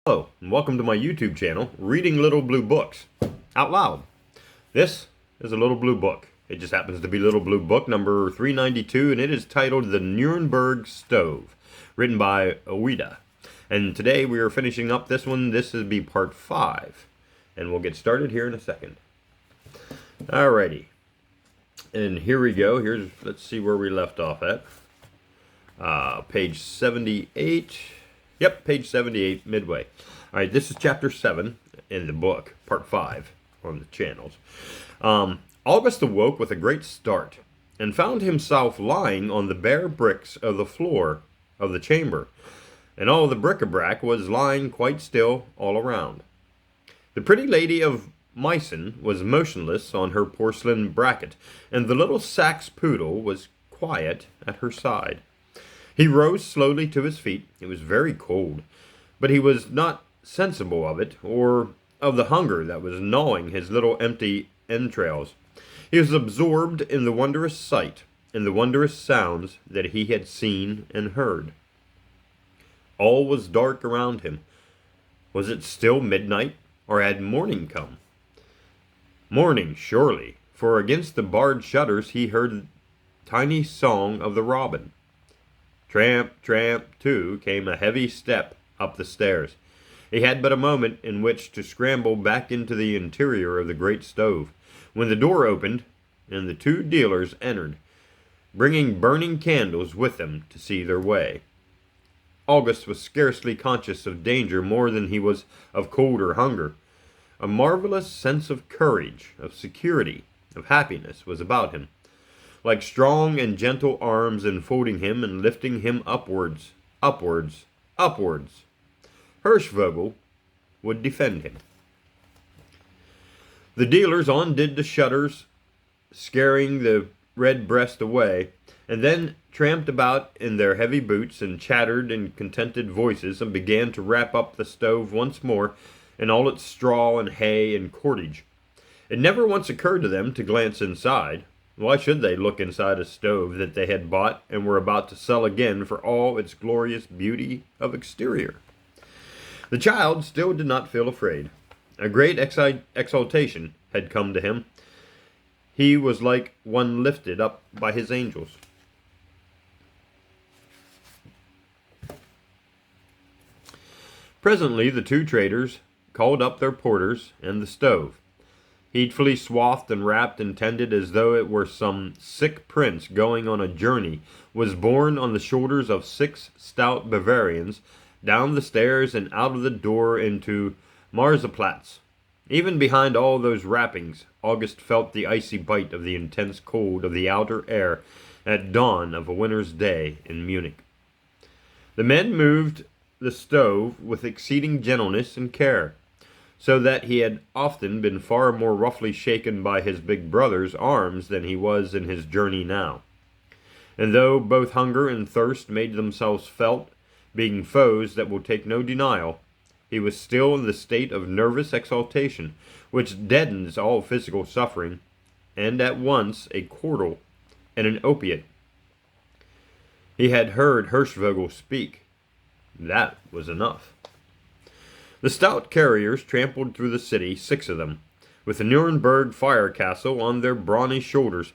Hello, and welcome to my YouTube channel, Reading Little Blue Books, out loud. This is a Little Blue Book. It just happens to be Little Blue Book number 392, and it is titled The Nurnberg Stove, written by Ouida. And today we are finishing up this one. This will be part 5, and we'll get started here in a second. Alrighty, and here we go. Let's see where we left off at. Page 78. Yep, page 78, midway. All right, this is chapter 7 in the book, part 5 on the channels. August awoke with a great start and found himself lying on the bare bricks of the floor of the chamber, and all the bric-a-brac was lying quite still all around. The pretty lady of Meissen was motionless on her porcelain bracket, and the little Saxe poodle was quiet at her side. He rose slowly to his feet. It was very cold, but he was not sensible of it, or of the hunger that was gnawing his little empty entrails. He was absorbed in the wondrous sight, in the wondrous sounds that he had seen and heard. All was dark around him. Was it still midnight, or had morning come? Morning, surely, for against the barred shutters he heard the tiny song of the robin. Tramp, tramp, too, came a heavy step up the stairs. He had but a moment in which to scramble back into the interior of the great stove, when the door opened, and the two dealers entered, bringing burning candles with them to see their way. August was scarcely conscious of danger more than he was of cold or hunger. A marvelous sense of courage, of security, of happiness was about him, like strong and gentle arms enfolding him and lifting him upwards, upwards, upwards. Hirschvogel would defend him. The dealers undid the shutters, scaring the red breast away, and then tramped about in their heavy boots and chattered in contented voices and began to wrap up the stove once more in all its straw and hay and cordage. It never once occurred to them to glance inside. Why should they look inside a stove that they had bought and were about to sell again for all its glorious beauty of exterior? The child still did not feel afraid. A great exaltation had come to him. He was like one lifted up by his angels. Presently the two traders called up their porters, and the stove, heedfully swathed and wrapped and tended as though it were some sick prince going on a journey, was borne on the shoulders of 6 stout Bavarians, down the stairs and out of the door into Marzaplatz. Even behind all those wrappings, August felt the icy bite of the intense cold of the outer air at dawn of a winter's day in Munich. The men moved the stove with exceeding gentleness and care, so that he had often been far more roughly shaken by his big brother's arms than he was in his journey now. And though both hunger and thirst made themselves felt, being foes that will take no denial, he was still in the state of nervous exaltation, which deadens all physical suffering, and at once a cordial and an opiate. He had heard Hirschvogel speak. That was enough. The stout carriers trampled through the city, 6 of them, with the Nurnberg fire castle on their brawny shoulders,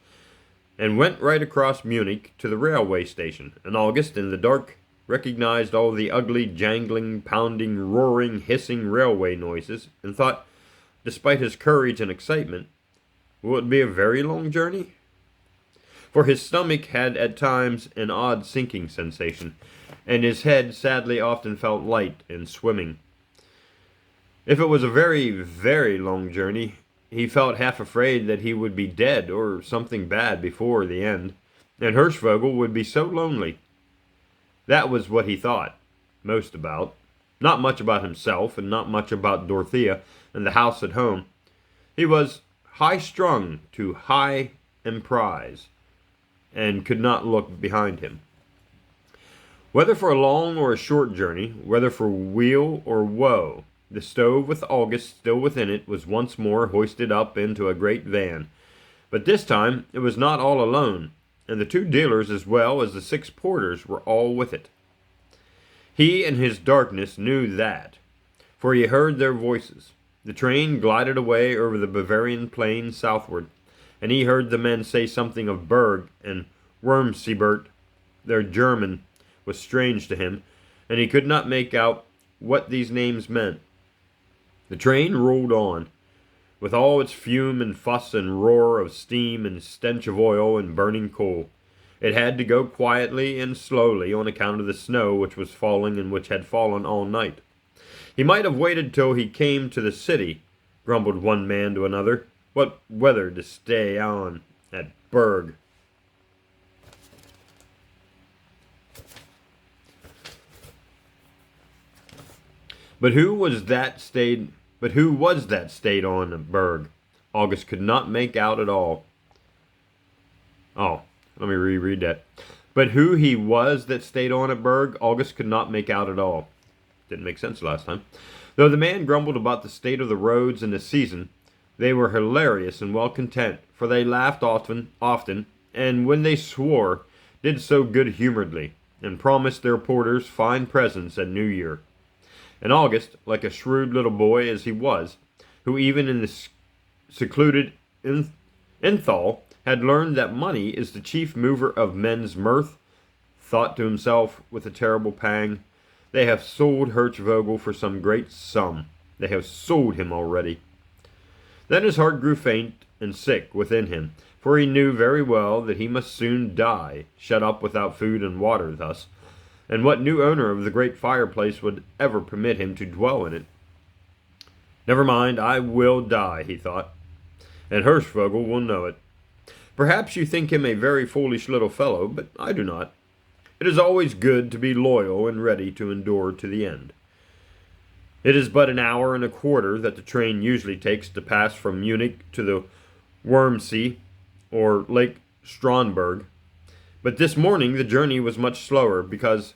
and went right across Munich to the railway station. And August, in the dark, recognized all the ugly, jangling, pounding, roaring, hissing railway noises, and thought, despite his courage and excitement, will it be a very long journey? For his stomach had at times an odd sinking sensation, and his head sadly often felt light and swimming. If it was a very, very long journey, he felt half afraid that he would be dead or something bad before the end, and Hirschvogel would be so lonely. That was what he thought most about. Not much about himself, and not much about Dorothea and the house at home. He was high-strung to high emprise, and could not look behind him. Whether for a long or a short journey, whether for weal or woe, the stove, with August still within it, was once more hoisted up into a great van. But this time it was not all alone, and the 2 dealers as well as the 6 porters were all with it. He in his darkness knew that, for he heard their voices. The train glided away over the Bavarian plain southward, and he heard the men say something of Berg and Wormseebert. Their German was strange to him, and he could not make out what these names meant. The train rolled on, with all its fume and fuss and roar of steam and stench of oil and burning coal. It had to go quietly and slowly on account of the snow which was falling and which had fallen all night. He might have waited till he came to the city, grumbled one man to another. What weather to stay on at Berg. But who was that stayed on at Berg? August could not make out at all. Oh, let me reread that. But who he was that stayed on at Berg, August could not make out at all. Didn't make sense last time. Though the man grumbled about the state of the roads and the season, they were hilarious and well content, for they laughed often, and when they swore, did so good-humoredly, and promised their porters fine presents at New Year. And August, like a shrewd little boy as he was, who even in the secluded Enthal had learned that money is the chief mover of men's mirth, thought to himself with a terrible pang, they have sold Hirschvogel for some great sum. They have sold him already. Then his heart grew faint and sick within him, for he knew very well that he must soon die, shut up without food and water thus, and what new owner of the great fireplace would ever permit him to dwell in it? Never mind, I will die, he thought, and Hirschvogel will know it. Perhaps you think him a very foolish little fellow, but I do not. It is always good to be loyal and ready to endure to the end. It is but an hour and a quarter that the train usually takes to pass from Munich to the Wormsee, or Lake Stronberg, but this morning the journey was much slower because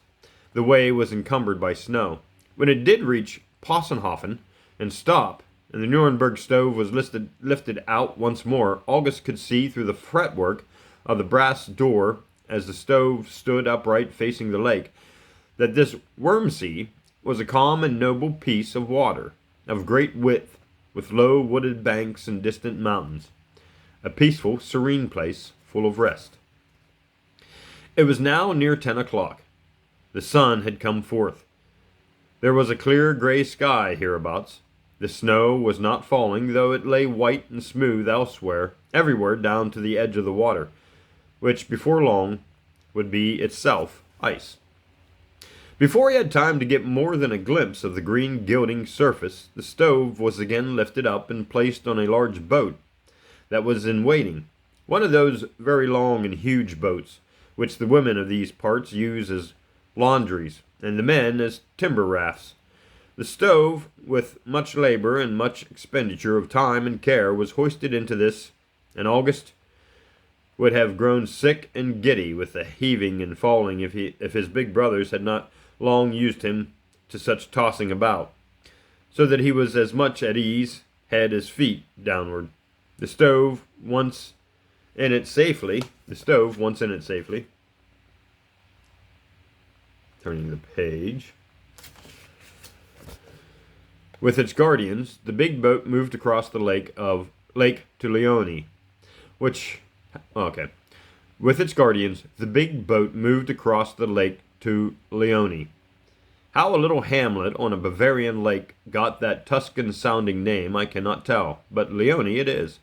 the way was encumbered by snow. When it did reach Possenhofen and stop, and the Nurnberg Stove was lifted out once more, August could see through the fretwork of the brass door, as the stove stood upright facing the lake, that this Wormsee was a calm and noble piece of water, of great width, with low wooded banks and distant mountains. A peaceful, serene place, full of rest. It was now near 10 o'clock. The sun had come forth. There was a clear gray sky hereabouts. The snow was not falling, though it lay white and smooth everywhere down to the edge of the water, which before long would be itself ice. Before he had time to get more than a glimpse of the green gilding surface, the stove was again lifted up and placed on a large boat that was in waiting, one of those very long and huge boats which the women of these parts use as laundries, and the men as timber rafts. The stove, with much labor and much expenditure of time and care, was hoisted into this, and August would have grown sick and giddy with the heaving and falling if his big brothers had not long used him to such tossing about, so that he was as much at ease, head as feet downward. The stove once in it safely, turning the page, with its guardians, the big boat moved across the Lake to Leone, With its guardians, the big boat moved across the lake to Leone. How a little hamlet on a Bavarian lake got that Tuscan-sounding name I cannot tell, but Leone it is.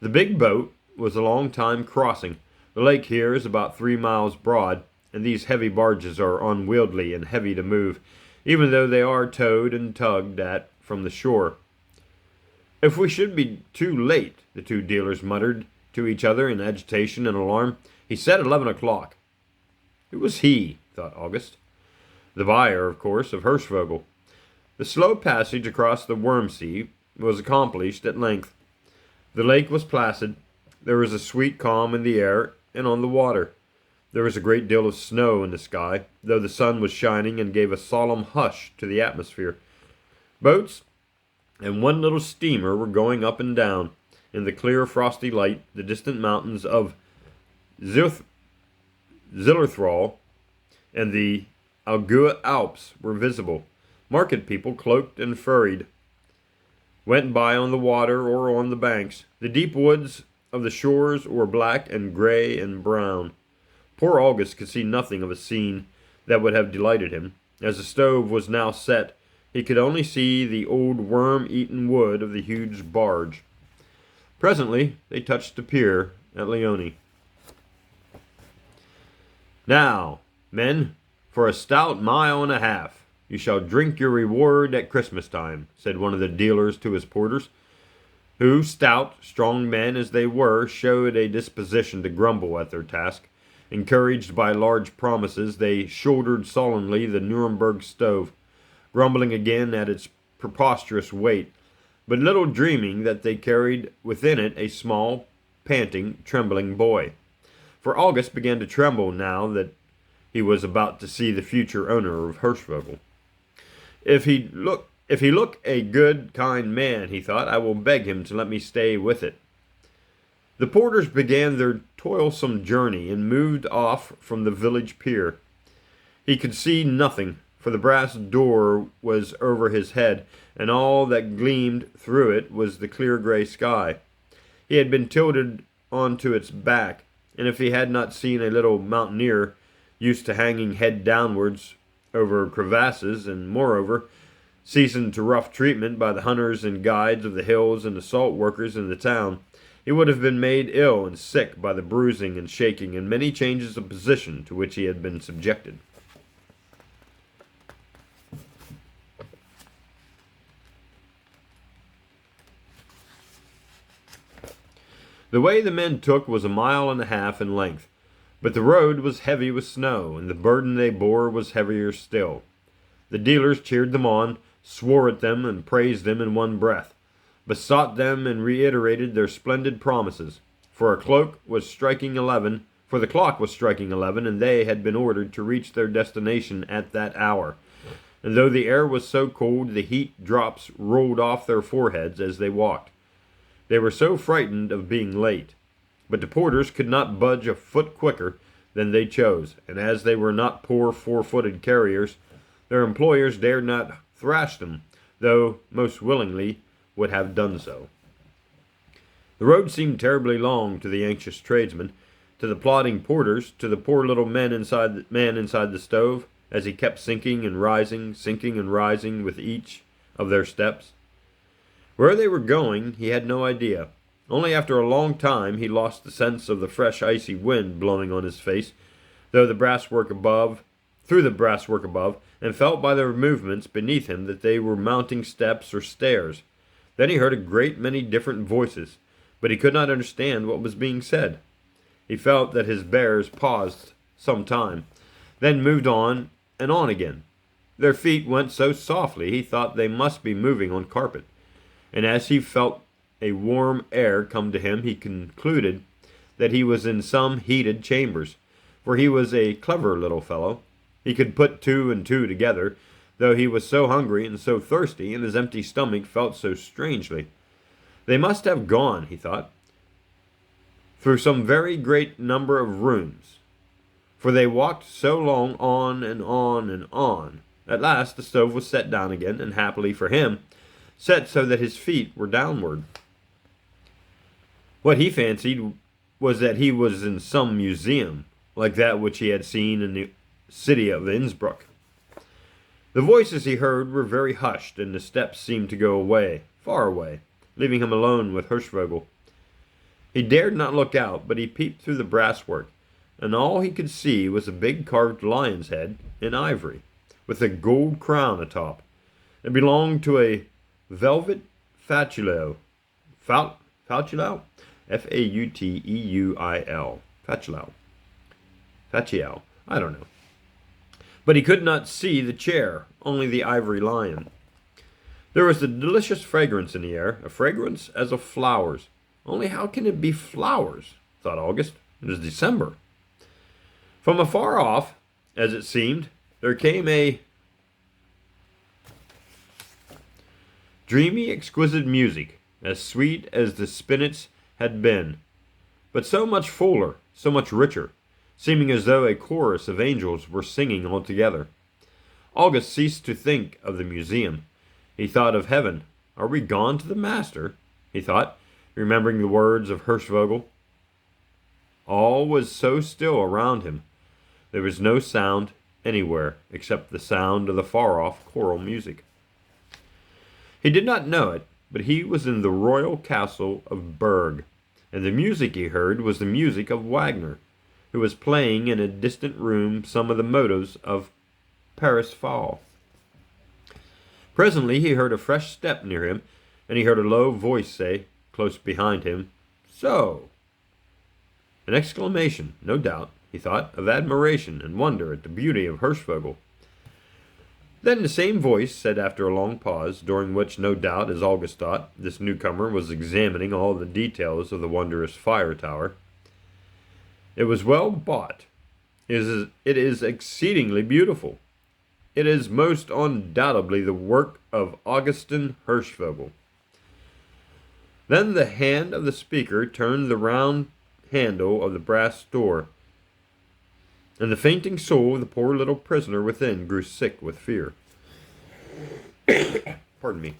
The big boat was a long time crossing. The lake here is about 3 miles broad, and these heavy barges are unwieldy and heavy to move, even though they are towed and tugged at from the shore. If we should be too late, the two dealers muttered to each other in agitation and alarm. He said 11 o'clock. Who was he? Thought August. The buyer, of course, of Hirschvogel. The slow passage across the Wormsee was accomplished at length. The lake was placid. There was a sweet calm in the air and on the water. There was a great deal of snow in the sky, though the sun was shining and gave a solemn hush to the atmosphere. Boats and one little steamer were going up and down. In the clear, frosty light, the distant mountains of Zillerthal and the Allgäu Alps were visible. Market people, cloaked and furried, went by on the water or on the banks. The deep woods of the shores were black and gray and brown. Poor August could see nothing of a scene that would have delighted him. As the stove was now set, he could only see the old worm-eaten wood of the huge barge. Presently they touched the pier at Leone. "Now, men, for a stout mile and a half, you shall drink your reward at Christmas time," said one of the dealers to his porters, who, stout, strong men as they were, showed a disposition to grumble at their task. Encouraged by large promises, they shouldered sullenly the Nurnberg Stove, grumbling again at its preposterous weight, but little dreaming that they carried within it a small, panting, trembling boy. For August began to tremble now that he was about to see the future owner of Hirschvogel. If he look a good, kind man, he thought, I will beg him to let me stay with it. The porters began their toilsome journey and moved off from the village pier. He could see nothing, for the brass door was over his head, and all that gleamed through it was the clear gray sky. He had been tilted onto its back, and if he had not seen a little mountaineer, used to hanging head downwards over crevasses, and moreover, seasoned to rough treatment by the hunters and guides of the hills and the salt workers in the town, he would have been made ill and sick by the bruising and shaking and many changes of position to which he had been subjected. The way the men took was a mile and a half in length, but the road was heavy with snow, and the burden they bore was heavier still. The dealers cheered them on, swore at them, and praised them in one breath, besought them and reiterated their splendid promises, for the clock was striking 11, and they had been ordered to reach their destination at that hour. And though the air was so cold, the heat drops rolled off their foreheads as they walked. They were so frightened of being late, but the porters could not budge a foot quicker than they chose, and as they were not poor four-footed carriers, their employers dared not thrash them, though most willingly would have done so. The road seemed terribly long to the anxious tradesmen, to the plodding porters, to the poor little man inside the stove, as he kept sinking and rising with each of their steps. Where they were going, he had no idea. Only after a long time he lost the sense of the fresh icy wind blowing on his face, through the brasswork above, and felt by their movements beneath him that they were mounting steps or stairs. Then he heard a great many different voices, but he could not understand what was being said. He felt that his bearers paused some time, then moved on and on again. Their feet went so softly he thought they must be moving on carpet, and as he felt a warm air come to him, he concluded that he was in some heated chambers, for he was a clever little fellow. He could put two and two together, though he was so hungry and so thirsty, and his empty stomach felt so strangely. They must have gone, he thought, through some very great number of rooms, for they walked so long on and on and on. At last the stove was set down again, and happily for him, set so that his feet were downward. What he fancied was that he was in some museum, like that which he had seen in the city of Innsbruck. The voices he heard were very hushed, and the steps seemed to go away, far away, leaving him alone with Hirschvogel. He dared not look out, but he peeped through the brasswork, and all he could see was a big carved lion's head in ivory, with a gold crown atop. It belonged to a velvet fatuleo. Fatuleo? F-A-U-T-E-U-I-L. Fatuleo. I don't know. But he could not see the chair, only the ivory lion. There was a delicious fragrance in the air, a fragrance as of flowers. Only how can it be flowers? Thought August. It was December. From afar off, as it seemed, there came a dreamy, exquisite music, as sweet as the spinets had been, but so much fuller, so much richer, seeming as though a chorus of angels were singing all together. August ceased to think of the museum. He thought of heaven. Are we gone to the master? He thought, remembering the words of Hirschvogel. All was so still around him. There was no sound anywhere except the sound of the far-off choral music. He did not know it, but he was in the royal castle of Berg, and the music he heard was the music of Wagner, who was playing in a distant room some of the motives of Parsifal. Presently he heard a fresh step near him, and he heard a low voice say, close behind him, "So!" An exclamation, no doubt, he thought, of admiration and wonder at the beauty of Hirschvogel. Then the same voice said after a long pause, during which, no doubt, as August thought, this newcomer was examining all the details of the wondrous fire tower, "It was well bought. It is exceedingly beautiful. It is most undoubtedly the work of Augustin Hirschvogel." Then the hand of the speaker turned the round handle of the brass door, and the fainting soul of the poor little prisoner within grew sick with fear. Pardon me.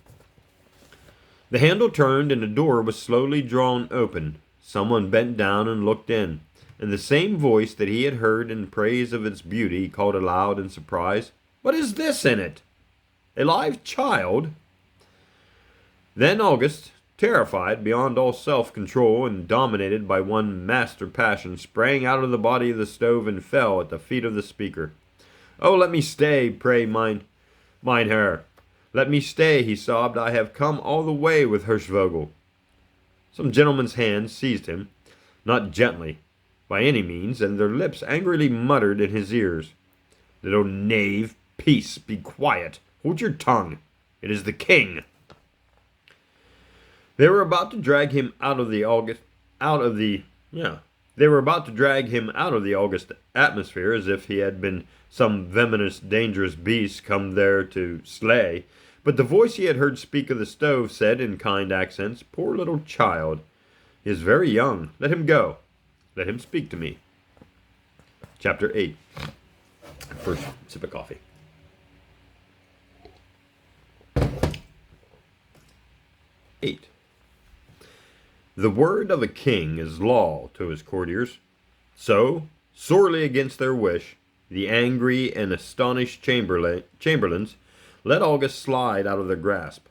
The handle turned, and the door was slowly drawn open. Someone bent down and looked in, and the same voice that he had heard in praise of its beauty called aloud in surprise, "What is this in it? A live child?" Then August, terrified beyond all self-control and dominated by one master passion, sprang out of the body of the stove and fell at the feet of the speaker. "Oh, let me stay, pray, mein Herr. Let me stay," he sobbed. "I have come all the way with Hirschvogel." Some gentlemen's hands seized him, not gently, by any means, and their lips angrily muttered in his ears, "Little knave, peace, be quiet. Hold your tongue. It is the king." They were about to drag him out of the August atmosphere as if he had been some venomous, dangerous beast come there to slay. But the voice he had heard speak of the stove said in kind accents, "Poor little child. He is very young. Let him go. Let him speak to me." Chapter 8. First sip of coffee. 8. The word of a king is law to his courtiers. So, sorely against their wish, the angry and astonished chamberlains let August slide out of their grasp.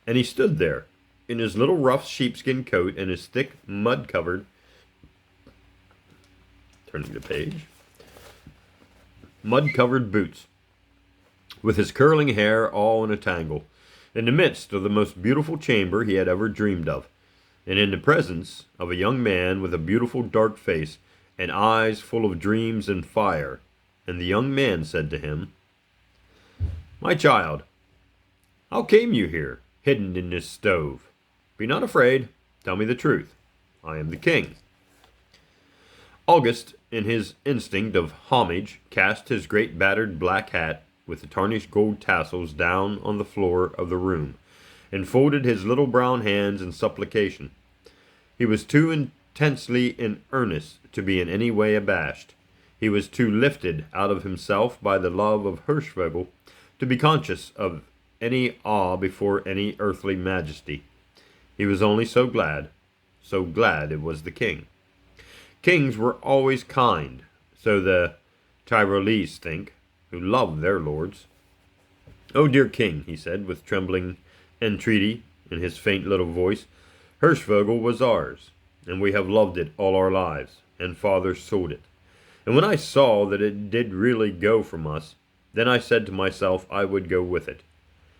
And he stood there, in his little rough sheepskin coat and his thick, mud-covered, turning the page, mud-covered boots, with his curling hair all in a tangle, in the midst of the most beautiful chamber he had ever dreamed of, and in the presence of a young man with a beautiful dark face and eyes full of dreams and fire. And the young man said to him, "My child, how came you here, hidden in this stove? Be not afraid. Tell me the truth. I am the king." August, in his instinct of homage, cast his great battered black hat with the tarnished gold tassels down on the floor of the room, and folded his little brown hands in supplication. He was too intensely in earnest to be in any way abashed. He was too lifted out of himself by the love of Hirschvogel to be conscious of any awe before any earthly majesty. He was only so glad it was the king. Kings were always kind, so the Tyrolese think, who love their lords. "Oh, dear king," he said, with trembling entreaty in his faint little voice, "Hirschvogel was ours, and we have loved it all our lives, and father sold it. And when I saw that it did really go from us, then I said to myself I would go with it.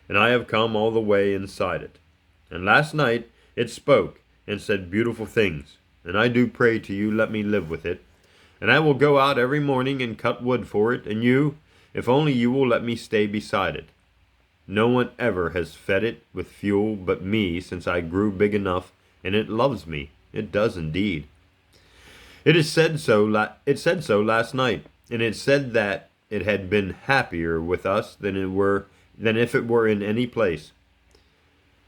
And I have come all the way inside it. And last night it spoke and said beautiful things, and I do pray to you let me live with it. And I will go out every morning and cut wood for it, and you, if only you will let me stay beside it. No one ever has fed it with fuel but me since I grew big enough, and it loves me. It does indeed. It said so last night, and it said that it had been happier with us than if it were in any place."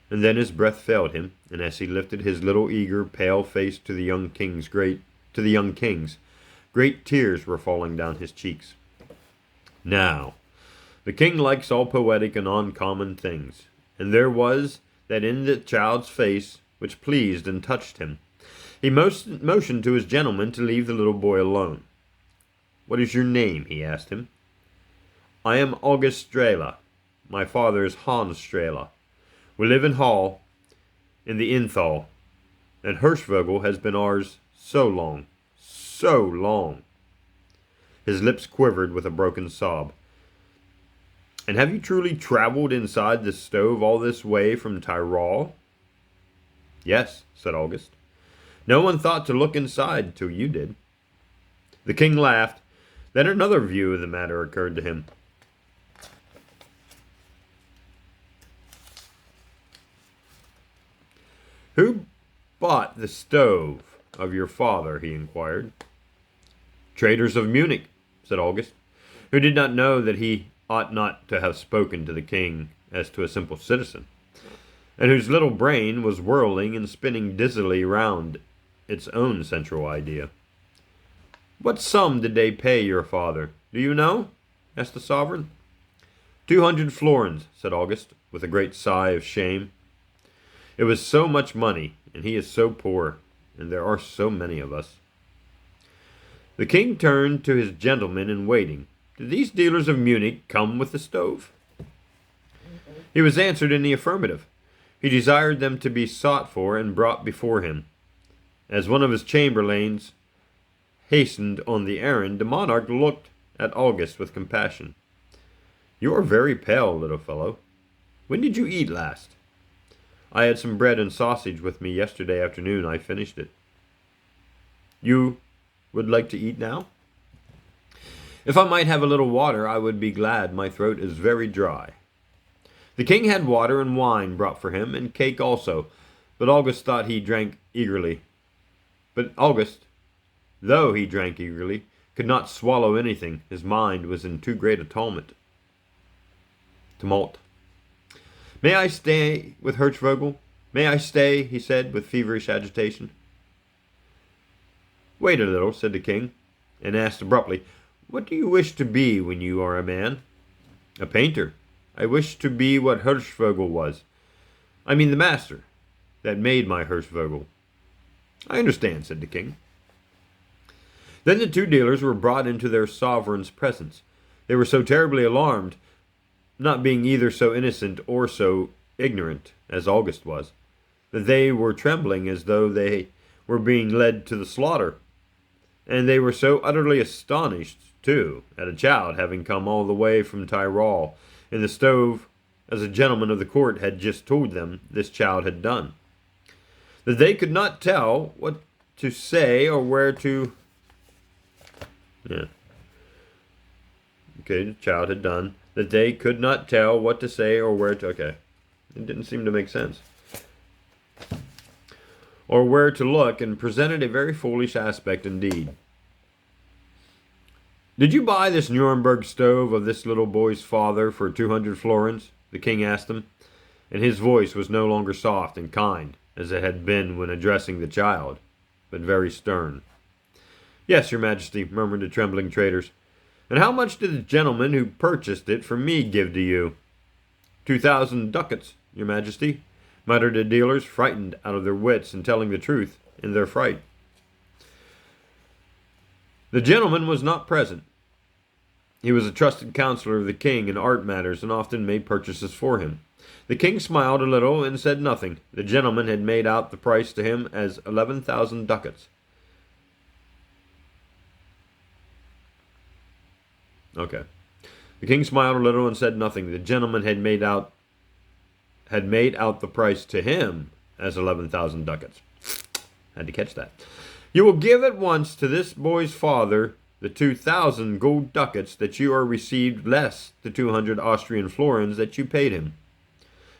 And then his breath failed him, and as he lifted his little eager, pale face to the young king's, great tears were falling down his cheeks. "Now, The king likes all poetic and uncommon things, and there was that in the child's face which pleased and touched him. He motioned to his gentleman to leave the little boy alone. "What is your name?" he asked him. "I am August Strela. My father is Hans Strela. We live in Hall, in the Innthal, and Hirschvogel has been ours so long, so long." His lips quivered with a broken sob. "And have you truly traveled inside the stove all this way from Tyrol?" "Yes," said August. "No one thought to look inside till you did." The king laughed. Then another view of the matter occurred to him. "Who bought the stove of your father?" he inquired. "Traders of Munich," said August, who did not know that he ought not to have spoken to the king as to a simple citizen, and whose little brain was whirling and spinning dizzily round its own central idea. "What sum did they pay your father? Do you know?" asked the sovereign. 200 florins, said August, with a great sigh of shame. It was so much money, and he is so poor, and there are so many of us. The king turned to his gentlemen in waiting. Did these dealers of Munich come with the stove? He was answered in the affirmative. He desired them to be sought for and brought before him. As one of his chamberlains hastened on the errand, the monarch looked at August with compassion. "You are very pale, little fellow. When did you eat last?" "I had some bread and sausage with me yesterday afternoon. I finished it." "You would like to eat now?" "If I might have a little water, I would be glad. My throat is very dry." The king had water and wine brought for him, and cake also, but August thought he drank eagerly. But August, though he drank eagerly, could not swallow anything. His mind was in too great a tumult. "May I stay with Hirschvogel? May I stay?" he said, with feverish agitation. "Wait a little," said the king, and asked abruptly, "What do you wish to be when you are a man?" "A painter. I wish to be what Hirschvogel was. I mean the master that made my Hirschvogel." "I understand," said the king. Then the two dealers were brought into their sovereign's presence. They were so terribly alarmed, not being either so innocent or so ignorant as August was, that they were trembling as though they were being led to the slaughter. And they were so utterly astonished, too, at a child having come all the way from Tyrol in the stove, as a gentleman of the court had just told them this child had done, that they could not tell what to say or where to... the child had done, that they could not tell what to say or where to... It didn't seem to make sense. Or where to look, and presented a very foolish aspect indeed. "Did you buy this Nurnberg stove of this little boy's father for 200 florins? The king asked him, and his voice was no longer soft and kind, as it had been when addressing the child, but very stern. "Yes, your majesty," murmured the trembling traders. "And how much did the gentleman who purchased it for me give to you?" 2,000 ducats, your majesty," muttered the dealers, frightened out of their wits and telling the truth in their fright. The gentleman was not present. He was a trusted counselor of the king in art matters and often made purchases for him. The king smiled a little and said nothing. The gentleman had made out the price to him as 11,000 ducats. The king smiled a little and said nothing. The gentleman had made out the price to him as 11,000 ducats. Had to catch that. "You will give at once to this boy's father the 2,000 gold ducats that you are received, less the 200 Austrian florins that you paid him,"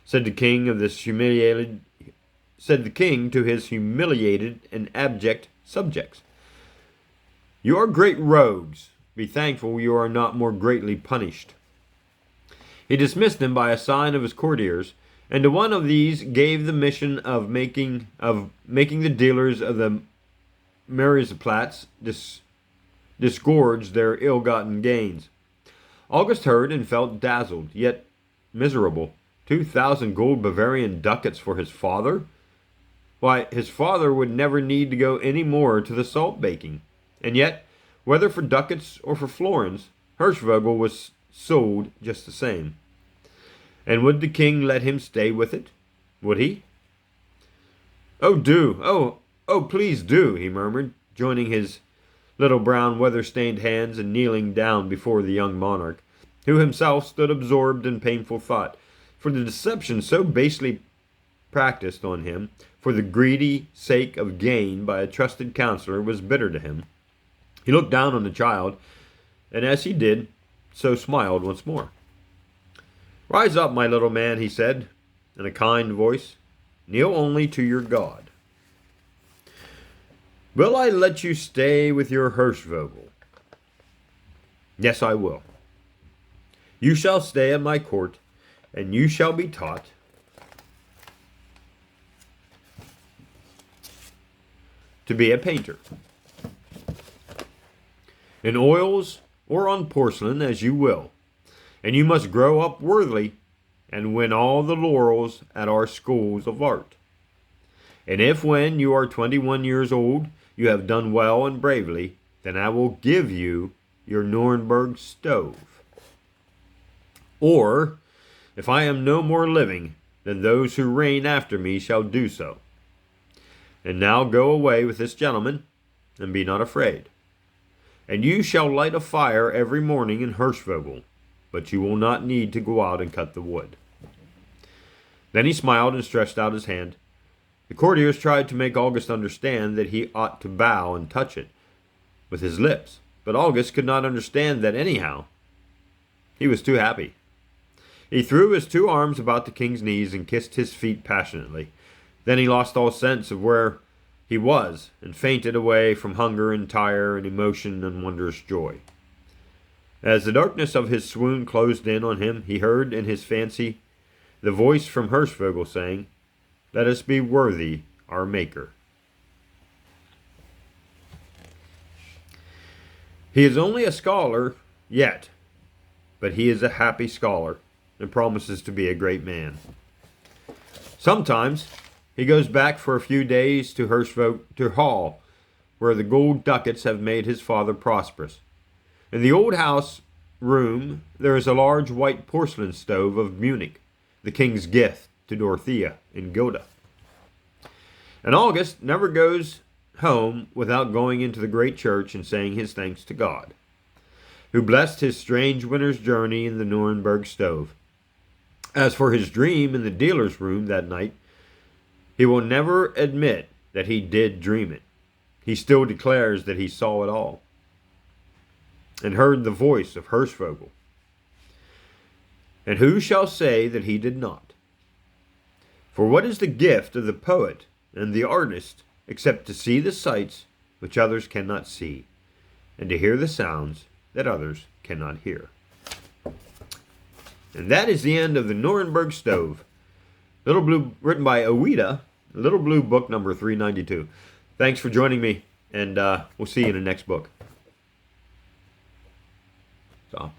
said the king to his humiliated and abject subjects. "You are great rogues. Be thankful you are not more greatly punished." He dismissed them by a sign of his courtiers, and to one of these gave the mission of making the dealers of the Marisplatz disgorge their ill-gotten gains. August heard and felt dazzled, yet miserable. 2,000 gold Bavarian ducats for his father? Why, his father would never need to go any more to the salt baking. And yet, whether for ducats or for florins, Hirschvogel was sold just the same. And would the king let him stay with it? Would he? "Oh, do! Oh, please do!" he murmured, joining his little brown weather-stained hands and kneeling down before the young monarch, who himself stood absorbed in painful thought, for the deception so basely practiced on him for the greedy sake of gain by a trusted counselor was bitter to him. He looked down on the child, and as he did, so smiled once more. "Rise up, my little man," he said, in a kind voice. "Kneel only to your God." "Will I let you stay with your Hirschvogel?" "Yes, I will. You shall stay at my court, and you shall be taught to be a painter, in oils or on porcelain, as you will. And you must grow up worthily and win all the laurels at our schools of art. And if when you are 21 years old you have done well and bravely, then I will give you your Nurnberg stove. Or, if I am no more living, then those who reign after me shall do so. And now go away with this gentleman, and be not afraid. And you shall light a fire every morning in Hirschvogel, but you will not need to go out and cut the wood." Then he smiled and stretched out his hand. The courtiers tried to make August understand that he ought to bow and touch it with his lips, but August could not understand that anyhow. He was too happy. He threw his 2 arms about the king's knees and kissed his feet passionately. Then he lost all sense of where he was and fainted away from hunger and tire and emotion and wondrous joy. As the darkness of his swoon closed in on him, he heard in his fancy the voice from Hirschvogel saying, "Let us be worthy our Maker." He is only a scholar yet, but he is a happy scholar and promises to be a great man. Sometimes he goes back for a few days to Hall, where the gold ducats have made his father prosperous. In the old house room there is a large white porcelain stove of Munich, the king's gift to Dorothea in Gotha. And August never goes home without going into the great church and saying his thanks to God, who blessed his strange winter's journey in the Nurnberg stove. As for his dream in the dealer's room that night, he will never admit that he did dream it. He still declares that he saw it all and heard the voice of Hirschvogel. And who shall say that he did not? For what is the gift of the poet and the artist except to see the sights which others cannot see, and to hear the sounds that others cannot hear? And that is the end of the Nurnberg Stove. Little Blue, written by Ouida, Little Blue book number 392. Thanks for joining me, and we'll see you in the next book. So.